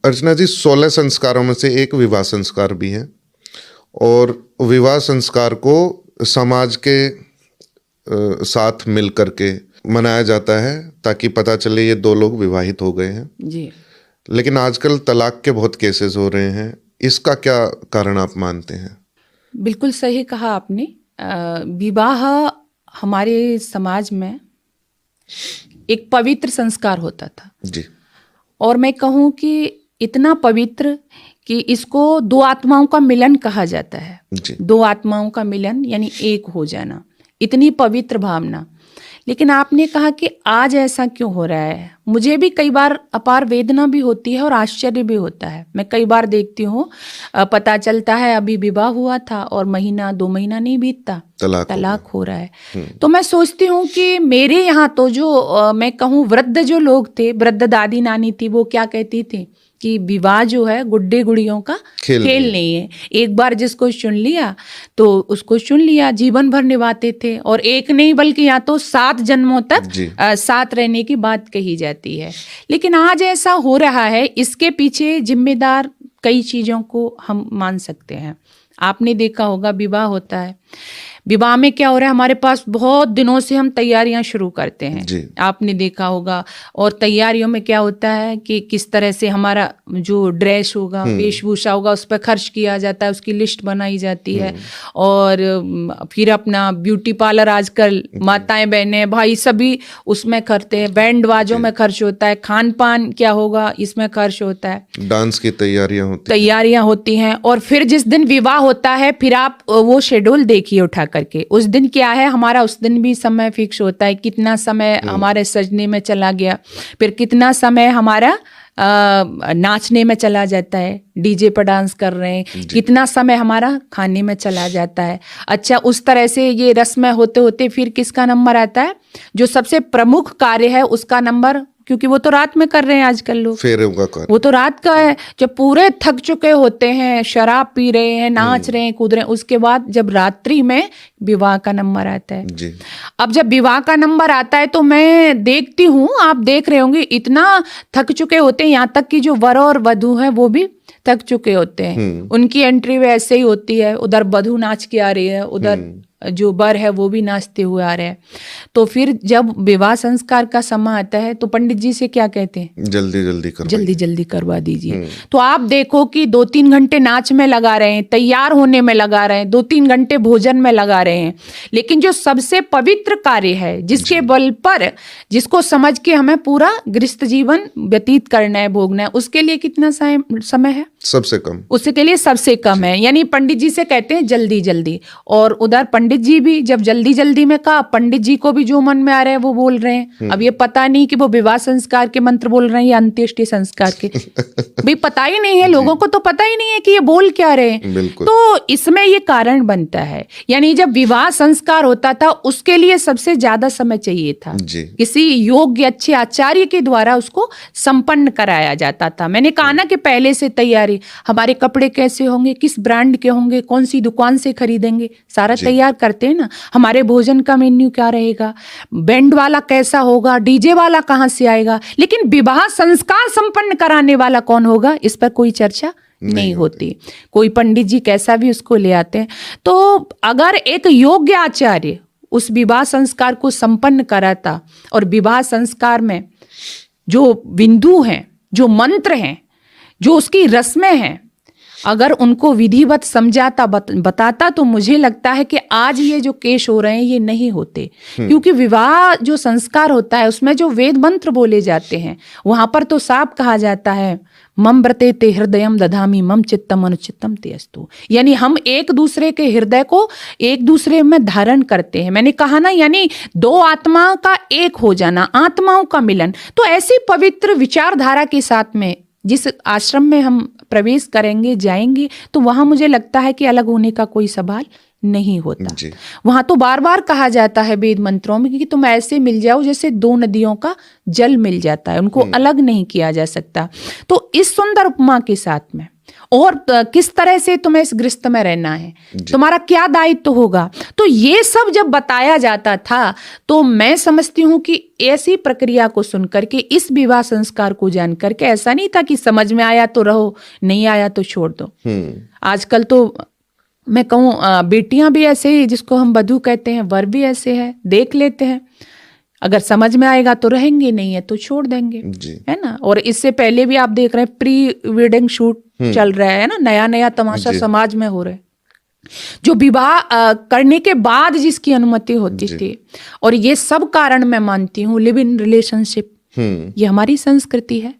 अर्चना जी, 16 संस्कारों में से एक विवाह संस्कार भी है, और विवाह संस्कार को समाज के साथ मिल करके मनाया जाता है ताकि पता चले ये दो लोग विवाहित हो गए हैं जी। लेकिन आजकल तलाक के बहुत केसेस हो रहे हैं, इसका क्या कारण आप मानते हैं? बिल्कुल सही कहा आपने। विवाह हमारे समाज में एक पवित्र संस्कार होता था जी। और मैं कहूँ कि इतना पवित्र कि इसको दो आत्माओं का मिलन कहा जाता है जी। दो आत्माओं का मिलन यानी एक हो जाना, इतनी पवित्र भावना। लेकिन आपने कहा कि आज ऐसा क्यों हो रहा है। मुझे भी कई बार अपार वेदना भी होती है और आश्चर्य भी होता है। मैं कई बार देखती हूँ, पता चलता है अभी विवाह हुआ था और महीना 2 महीना नहीं बीतता तलाक हो रहा है। तो मैं सोचती हूँ कि मेरे यहाँ तो जो मैं कहूँ वृद्ध जो लोग थे, वृद्ध दादी नानी थी, वो क्या कहती थी कि विवाह जो है गुड्डे गुड़ियों का खेल नहीं है। एक बार जिसको चुन लिया तो उसको चुन लिया, जीवन भर निभाते थे, और एक नहीं बल्कि यहाँ तो 7 जन्मों तक साथ रहने की बात कही जाती है। लेकिन आज ऐसा हो रहा है, इसके पीछे जिम्मेदार कई चीज़ों को हम मान सकते हैं। आपने देखा होगा विवाह होता है, विवाह में क्या हो रहा है, हमारे पास बहुत दिनों से हम तैयारियां शुरू करते हैं, आपने देखा होगा। और तैयारियों में क्या होता है कि किस तरह से हमारा जो ड्रेस होगा, वेशभूषा होगा, उस पर खर्च किया जाता है, उसकी लिस्ट बनाई जाती है। और फिर अपना ब्यूटी पार्लर आजकल माताएं बहनें भाई सभी उसमें करते हैं, बैंड बाजों में खर्च होता है, खान पान क्या होगा इसमें खर्च होता है, डांस की तैयारियां होती हैं। और फिर जिस दिन विवाह होता है फिर आप वो शेड्यूल देखिए उठा करके, उस दिन क्या है हमारा, उस दिन भी समय फिक्स होता है, कितना समय हमारे सजने में चला गया, फिर कितना समय हमारा नाचने में चला जाता है, डीजे पर डांस कर रहे हैं, कितना समय हमारा खाने में चला जाता है। अच्छा, उस तरह से ये रस्में होते होते फिर किसका नंबर आता है, जो सबसे प्रमुख कार्य है उसका नंबर, क्योंकि वो तो रात में कर रहे हैं आजकल लोग, फेरे का कार्य वो तो रात का है, जब पूरे थक चुके होते हैं, शराब पी रहे हैं, नाच रहे हैं, कूद रहे हैं, उसके बाद जब रात्रि में विवाह का नंबर आता है जी। अब जब विवाह का नंबर आता है तो मैं देखती हूँ, आप देख रहे होंगे, इतना थक चुके होते हैं, यहाँ तक कि जो वर और वधू हैं वो भी थक चुके होते हैं। उनकी एंट्री वैसे ही होती है, उधर वधू नाच के आ रही है, उधर जो वर है वो भी नाचते हुए आ रहे हैं। तो फिर जब विवाह संस्कार का समय आता है तो पंडित जी से क्या कहते हैं, जल्दी करवा दीजिए। तो आप देखो कि 2-3 घंटे नाच में लगा रहे हैं, तैयार होने में लगा रहे हैं, 2-3 घंटे भोजन में लगा रहे हैं, लेकिन जो सबसे पवित्र कार्य है, जिसके बल पर, जिसको समझ के हमें पूरा गृहस्थ जीवन व्यतीत करना है, भोगना है, उसके लिए कितना समय है, सबसे कम, उसके लिए सबसे कम है। यानी पंडित जी से कहते हैं जल्दी, और उधर पंडित जी भी जब जल्दी में कहा, पंडित जी को भी जो मन में आ रहे हैं वो बोल रहे हैं। अब ये पता नहीं कि वो विवाह संस्कार के मंत्र बोल रहे हैं या अंत्येष्टि संस्कार के भाई पता ही नहीं है, लोगों को तो पता ही नहीं है कि ये बोल क्या रहे हैं। तो इसमें ये कारण बनता है, यानी जब विवाह संस्कार होता था उसके लिए सबसे ज्यादा समय चाहिए था, किसी योग्य अच्छे आचार्य के द्वारा उसको संपन्न कराया जाता था। मैंने कहा ना कि पहले से तैयारी, हमारे कपड़े कैसे होंगे, किस ब्रांड के होंगे, कौन सी दुकान से खरीदेंगे, सारा तैयार करते हैं ना। हमारे भोजन का मेन्यू क्या रहेगा, बैंड वाला कैसा होगा, डीजे वाला कहाँ से आएगा, लेकिन विवाह संस्कार संपन्न कराने वाला कौन होगा, इस पर कोई चर्चा नहीं होती। कोई पंडित जी कैसा भी उसको ले आते हैं। तो अगर एक योग्य आचार्य उस विवाह संस्कार को संपन्न कराता, और विवाह संस्कार में जो बिंदु हैं, जो मंत्र हैं, जो उसकी रस्में हैं, अगर उनको विधिवत समझाता, बताता, तो मुझे लगता है कि आज ये जो केस हो रहे हैं ये नहीं होते। क्योंकि विवाह जो संस्कार होता है उसमें जो वेद मंत्र बोले जाते हैं, वहां पर तो साफ कहा जाता है, मम व्रते ते हृदयम दधामी मम चित्तम अनुचित्तम ते अस्तु। यानी हम एक दूसरे के हृदय को एक दूसरे में धारण करते हैं। मैंने कहा ना, यानी दो आत्मा का एक हो जाना, आत्माओं का मिलन। तो ऐसी पवित्र विचारधारा के साथ में जिस आश्रम में हम प्रवेश करेंगे, जाएंगे, तो वहां मुझे लगता है कि अलग होने का कोई सवाल नहीं होता। वहां तो बार बार कहा जाता है वेद मंत्रों में कि तुम ऐसे मिल जाओ जैसे 2 नदियों का जल मिल जाता है, उनको अलग नहीं किया जा सकता। तो इस सुंदर उपमा के साथ में और किस तरह से तुम्हें इस गृहस्थ में रहना है, तुम्हारा क्या दायित्व होगा। तो ये सब जब बताया जाता था तो मैं समझती हूँ कि ऐसी प्रक्रिया को सुन करके, इस विवाह संस्कार को जान करके, ऐसा नहीं था कि समझ में आया तो रहो, नहीं आया तो छोड़ दो। आजकल तो मैं कहूँ बेटियां भी ऐसे ही, जिसको हम वधू कहते हैं, वर भी ऐसे है, देख लेते हैं, अगर समझ में आएगा तो रहेंगे, नहीं है तो छोड़ देंगे, है ना। और इससे पहले भी आप देख रहे हैं प्री वेडिंग शूट चल रहा है ना, नया नया तमाशा समाज में हो रहा है, जो विवाह करने के बाद जिसकी अनुमति होती थी। और ये सब कारण मैं मानती हूँ लिव इन रिलेशनशिप, ये हमारी संस्कृति है।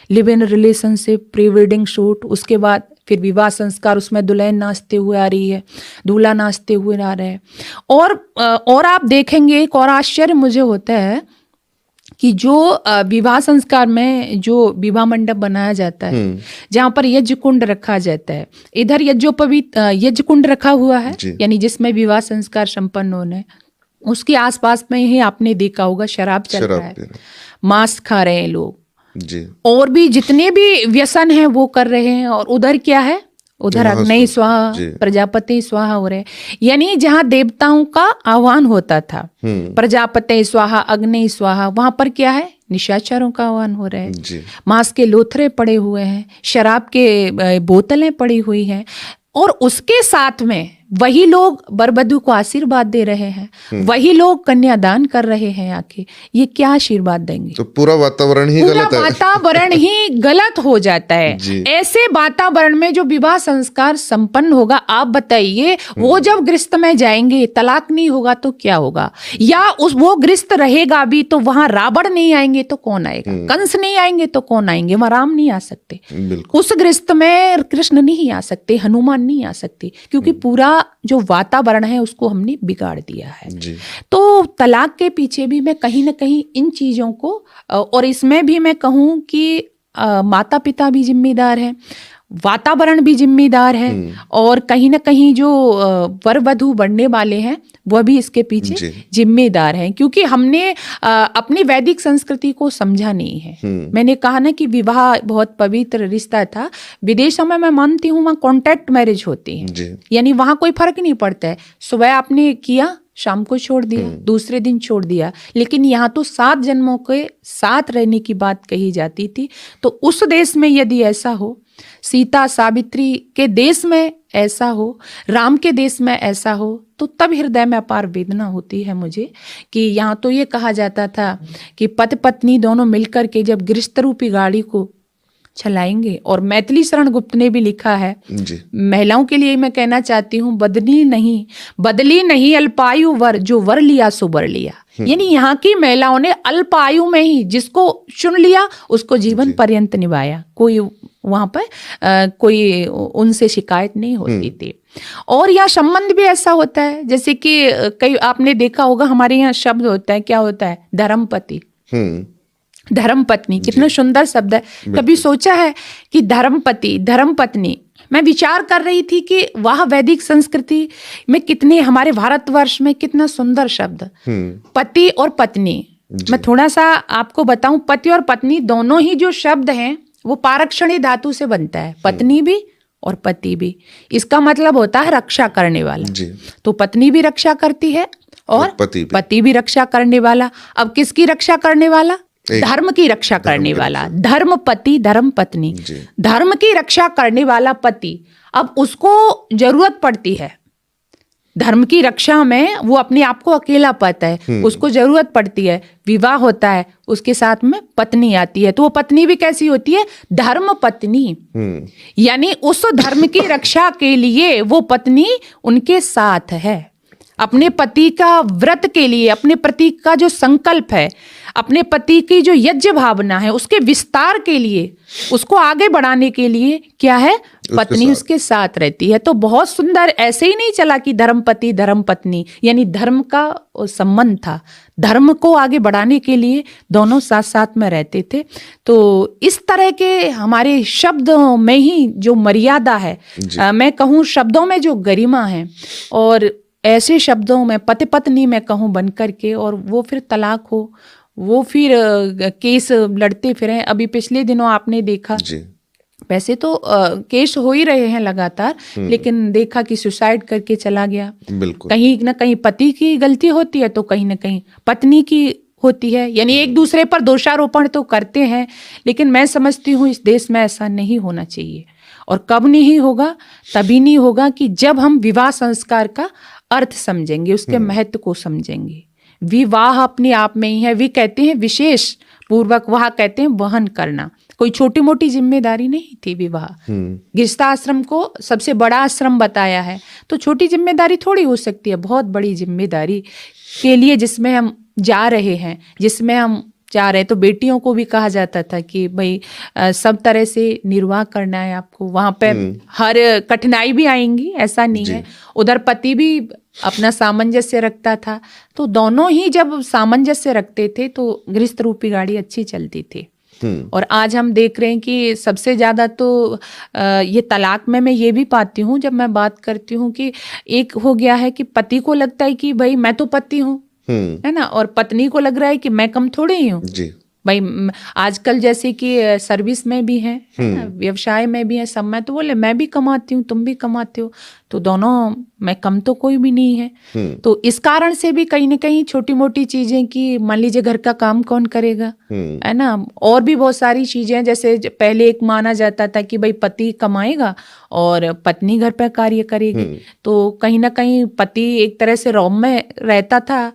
Live in relationship, pre wedding shoot, उसके बाद फिर विवाह संस्कार, उसमें दुल्हन नाचते हुए आ रही है, दूल्हा नाचते हुए आ रहे हैं। और आप देखेंगे एक और आश्चर्य मुझे होता है कि जो विवाह संस्कार में जो विवाह मंडप बनाया जाता है, जहाँ पर यज्ञ कुंड रखा जाता है, इधर यज्ञ कुंड रखा हुआ है, यानी जिसमें विवाह संस्कार संपन्न होने, उसके आसपास में ही आपने देखा होगा शराब चल रहा है, मांस खा रहे हैं लोग जी, और भी जितने भी व्यसन हैं वो कर रहे हैं। और उधर क्या है, उधर अग्नि स्वाहा, प्रजापति स्वाहा हो रहे, यानी जहाँ देवताओं का आह्वान होता था, प्रजापति स्वाहा, अग्नि स्वाहा, वहां पर क्या है, निशाचरों का आह्वान हो रहा है, मांस के लोथरे पड़े हुए हैं, शराब के बोतलें पड़ी हुई हैं, और उसके साथ में वही लोग वर-वधू को आशीर्वाद दे रहे हैं, वही लोग कन्यादान कर रहे हैं आके, ये क्या आशीर्वाद देंगे। तो पूरा वातावरण ही गलत है, वातावरण ही गलत हो जाता है। ऐसे वातावरण में जो विवाह संस्कार संपन्न होगा, आप बताइए, वो जब गृहस्थ में जाएंगे, तलाक नहीं होगा तो क्या होगा, या वो गृहस्थ रहेगा भी तो वहां रावण नहीं आएंगे तो कौन आएगा, कंस नहीं आएंगे तो कौन आएंगे, वहां राम नहीं आ सकते, उस गृहस्थ में कृष्ण नहीं आ सकते, हनुमान नहीं आ सकते, क्योंकि पूरा जो वातावरण है उसको हमने बिगाड़ दिया है। तो तलाक के पीछे भी मैं कहीं ना कहीं इन चीजों को, और इसमें भी मैं कहूँ कि माता पिता भी जिम्मेदार हैं, वातावरण भी जिम्मेदार है, और कहीं ना कहीं जो वर वधू बनने वाले हैं वह भी इसके पीछे जिम्मेदार हैं, क्योंकि हमने अपनी वैदिक संस्कृति को समझा नहीं है। मैंने कहा ना कि विवाह बहुत पवित्र रिश्ता था, विदेशों में मैं मानती हूँ वहाँ कॉन्ट्रैक्ट मैरिज होती है, यानी वहाँ कोई फर्क नहीं पड़ता है, सुबह आपने किया, शाम को छोड़ दिया, दूसरे दिन छोड़ दिया, लेकिन यहाँ तो 7 जन्मों के साथ रहने की बात कही जाती थी। तो उस देश में यदि ऐसा हो, सीता सावित्री के देश में ऐसा हो, राम के देश में ऐसा हो, तो तब हृदय में अपार वेदना होती है मुझे, कि यहाँ तो ये कहा जाता था कि पति पत्नी दोनों मिलकर के जब गृहस्थ रूपी गाड़ी को चलाएंगे, और मैथिली शरण गुप्त ने भी लिखा है, महिलाओं के लिए मैं कहना चाहती हूँ, बदली नहीं अल्पायु वर, जो वर लिया सो वर लिया, यानी यहाँ की महिलाओं ने अल्पायु में ही जिसको चुन लिया उसको जीवन पर्यंत निभाया, कोई वहां पर कोई उनसे शिकायत नहीं होती थी। और यहाँ संबंध भी ऐसा होता है, जैसे कि कई आपने देखा होगा हमारे यहाँ शब्द होता है, क्या होता है, धर्मपति, धर्मपत्नी, कितना सुंदर शब्द है। कभी सोचा है कि धर्मपति धर्मपत्नी, मैं विचार कर रही थी कि वह वैदिक संस्कृति में कितने, हमारे भारतवर्ष में कितना सुंदर शब्द, पति और पत्नी। मैं थोड़ा सा आपको बताऊं, पति और पत्नी दोनों ही जो शब्द हैं वो पारक्षणी धातु से बनता है, पत्नी भी और पति भी। इसका मतलब होता है रक्षा करने वाला, तो पत्नी भी रक्षा करती है और पति भी रक्षा करने वाला। अब किसकी रक्षा करने वाला, धर्म की रक्षा करने वाला, धर्म पति धर्म पत्नी, धर्म की रक्षा करने वाला पति। अब उसको जरूरत पड़ती है धर्म की रक्षा में, वो अपने आप को अकेला पाता है, उसको जरूरत पड़ती है, विवाह होता है, उसके साथ में पत्नी आती है, तो वो पत्नी भी कैसी होती है, धर्म पत्नी, यानी उस धर्म की रक्षा के लिए वो पत्नी उनके साथ है, अपने पति का व्रत के लिए, अपने पति का जो संकल्प है, अपने पति की जो यज्ञ भावना है, उसके विस्तार के लिए, उसको आगे बढ़ाने के लिए क्या है, पत्नी उसके साथ रहती है। तो बहुत सुंदर, ऐसे ही नहीं चला कि धर्मपति धर्म पत्नी, यानी धर्म का संबंध था, धर्म को आगे बढ़ाने के लिए दोनों साथ साथ में रहते थे। तो इस तरह के हमारे शब्दों में ही जो मर्यादा है, मैं कहूँ शब्दों में जो गरिमा है, और ऐसे शब्दों में पति पत्नी में कहूँ बन करके, और वो फिर तलाक हो, वो फिर केस लड़ते फिरें। अभी पिछले दिनों आपने देखा वैसे तो केस हो ही रहे हैं लगातार, लेकिन देखा कि सुसाइड करके चला गया। बिल्कुल। कहीं ना कहीं पति की गलती होती है तो कहीं ना कहीं पत्नी की होती है, यानी एक दूसरे पर दोषारोपण तो करते हैं, लेकिन मैं समझती हूँ इस देश में ऐसा नहीं होना चाहिए। और कब नहीं होगा? तभी नहीं होगा कि जब हम विवाह संस्कार का अर्थ समझेंगे, उसके महत्व को समझेंगे। विवाह अपने आप में ही है, वे कहते हैं विशेष पूर्वक, वह कहते हैं वहन करना, कोई छोटी मोटी जिम्मेदारी नहीं थी विवाह। गृहस्थाश्रम को सबसे बड़ा आश्रम बताया है, तो छोटी जिम्मेदारी थोड़ी हो सकती है, बहुत बड़ी जिम्मेदारी के लिए जिसमें हम जा रहे हैं, जिसमें हम जा रहे हैं। तो बेटियों को भी कहा जाता था कि भाई सब तरह से निर्वाह करना है आपको, वहां पे हर कठिनाई भी आएंगी, ऐसा नहीं है। उधर पति भी अपना सामंजस्य रखता था, तो दोनों ही जब सामंजस्य रखते थे तो गृहस्थ रूपी गाड़ी अच्छी चलती थी। और आज हम देख रहे हैं कि सबसे ज्यादा तो ये तलाक में मैं ये भी पाती हूँ, जब मैं बात करती हूँ कि एक हो गया है कि पति को लगता है कि भाई मैं तो पति हूँ, है ना, और पत्नी को लग रहा है कि मैं कम थोड़े ही हूँ भाई। आजकल जैसे कि सर्विस में भी है, व्यवसाय में भी है, सब में तो बोले मैं भी कमाती हूँ, तुम भी कमाते हो, तो दोनों में कम तो कोई भी नहीं है। तो इस कारण से भी कहीं ना कहीं छोटी मोटी चीजें कि मान लीजिए घर का काम कौन करेगा, है ना, और भी बहुत सारी चीजें हैं। जैसे पहले एक माना जाता था कि भाई पति कमाएगा और पत्नी घर पर कार्य करेगी, तो कहीं ना कहीं पति एक तरह से रौब में रहता था,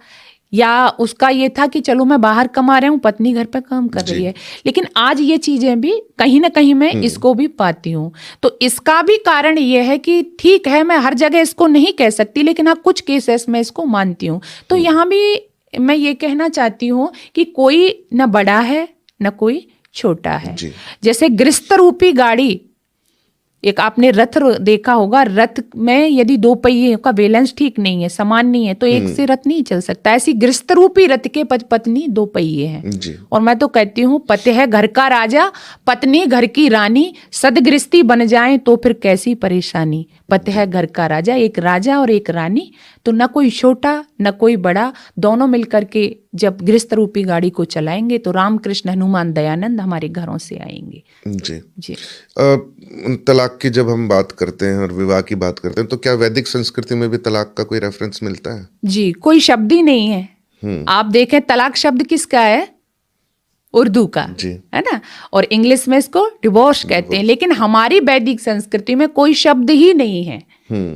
या उसका ये था कि चलो मैं बाहर कमा रहा हूँ, पत्नी घर पे काम कर रही है। लेकिन आज ये चीजें भी कहीं ना कहीं मैं इसको भी पाती हूँ। तो इसका भी कारण ये है कि ठीक है, मैं हर जगह इसको नहीं कह सकती, लेकिन हाँ कुछ केसेस में इसको मानती हूँ। तो यहाँ भी मैं ये कहना चाहती हूँ कि कोई न बड़ा है न कोई छोटा है। जैसे गृहस्थ रूपी गाड़ी, एक आपने रथ देखा होगा, रथ में यदि दो पहिए का बैलेंस ठीक नहीं है, समान नहीं है, तो एक से रथ नहीं चल सकता। ऐसी गृहस्थ रूपी रथ के पत्नी दो पहिए हैं। और मैं तो कहती हूँ पति है घर का राजा, पत्नी घर की रानी, सदगृहस्थी बन जाए तो फिर कैसी परेशानी। पति है घर का राजा, एक राजा और एक रानी, तो न कोई छोटा न कोई बड़ा, दोनों मिलकर के जब गृहस्थ रूपी गाड़ी को चलाएंगे तो रामकृष्ण हनुमान दयानंद हमारे घरों से आएंगे। जी। तलाक की जब हम बात करते हैं और विवाह की बात करते हैं, तो क्या वैदिक संस्कृति में भी तलाक का कोई रेफरेंस मिलता है? जी, कोई शब्द ही नहीं है। आप देखें तलाक शब्द किसका है? उर्दू का, है ना, और इंग्लिश में इसको डिवोर्स कहते हैं। लेकिन हमारी वैदिक संस्कृति में कोई शब्द ही नहीं है,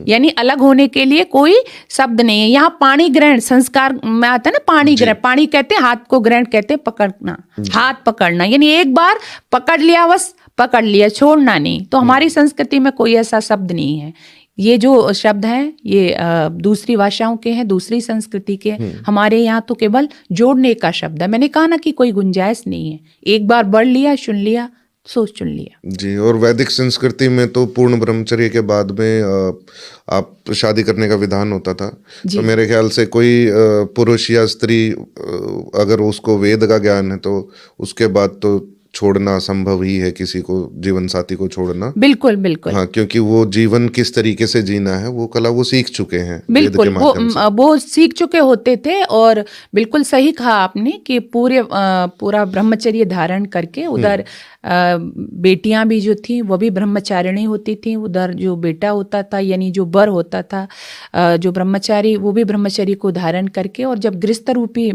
यानी अलग होने के लिए कोई शब्द नहीं है। यहाँ पाणी ग्रहण संस्कार में आता है ना, पाणी ग्रहण, पाणी कहते हैं, हाथ को ग्रहण कहते हैं पकड़ना, हाथ पकड़ना, यानी एक बार पकड़ लिया बस पकड़ लिया, छोड़ना नहीं। तो हमारी संस्कृति में कोई ऐसा शब्द नहीं है। ये जो शब्द हैं ये दूसरी भाषाओं के हैं, दूसरी संस्कृति के। हमारे यहाँ तो केवल जोड़ने का शब्द है। मैंने कहा ना कि कोई गुंजाइश नहीं है, एक बार बढ़ लिया, सुन लिया, सोच चुन लिया। जी। और वैदिक संस्कृति में तो पूर्ण ब्रह्मचर्य के बाद में आप शादी करने का विधान होता था। तो मेरे ख्याल से कोई पुरुष या स्त्री अगर उसको वेद का ज्ञान है तो उसके बाद तो छोड़ना संभव ही है, किसी को जीवन साथी को छोड़ना। बिल्कुल बिल्कुल। हाँ, क्योंकि वो जीवन किस तरीके से जीना है वो कला वो सीख चुके हैं। बिल्कुल, वो सीख चुके होते थे। और बिल्कुल सही कहा आपने कि पूरा ब्रह्मचर्य धारण करके उधर बेटियां भी जो थी वो भी ब्रह्मचारिणी होती थी। उधर जो बेटा होता था यानी जो वर होता था जो ब्रह्मचारी, वो भी ब्रह्मचर्य को धारण करके, और जब गृहस्थ रूपी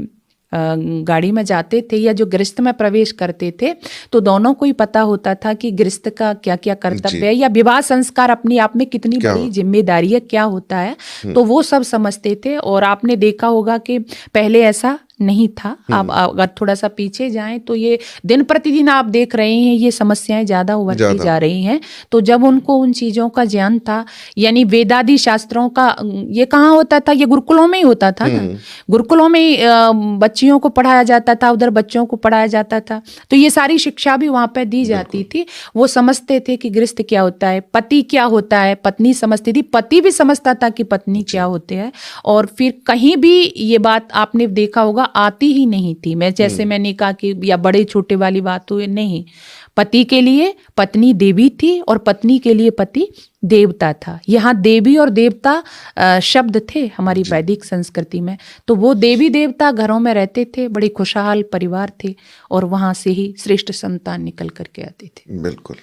गाड़ी में जाते थे या जो गृहस्थ में प्रवेश करते थे तो दोनों को ही पता होता था कि गृहस्थ का क्या क्या कर्तव्य है, या विवाह संस्कार अपने आप में कितनी बड़ी जिम्मेदारी है, क्या होता है, तो वो सब समझते थे। और आपने देखा होगा कि पहले ऐसा नहीं था। आप अगर थोड़ा सा पीछे जाएं तो ये दिन प्रतिदिन आप देख रहे हैं ये समस्याएं ज्यादा उभरती जा रही हैं। तो जब उनको उन चीजों का ज्ञान था, यानी वेदादि शास्त्रों का, ये कहाँ होता था, ये गुरुकुलों में ही होता था ना, गुरुकुलों में ही बच्चियों को पढ़ाया जाता था, उधर बच्चों को पढ़ाया जाता था। तो ये सारी शिक्षा भी वहां पे दी जाती थी। वो समझते थे कि गृहस्थ क्या होता है, पति क्या होता है, पत्नी समझती थी, पति भी समझता था कि पत्नी क्या होते हैं। और फिर कहीं भी ये बात आपने देखा होगा आती ही नहीं थी। मैंने कहा कि या बड़े छोटे वाली बात हुई नहीं, पति के लिए पत्नी देवी थी और पत्नी के लिए पति देवता था। यहाँ देवी और देवता शब्द थे हमारी वैदिक संस्कृति में। तो वो देवी देवता घरों में रहते थे, बड़े खुशहाल परिवार थे और वहां से ही श्रेष्ठ संतान निकल करके आती थी। बिल्कुल।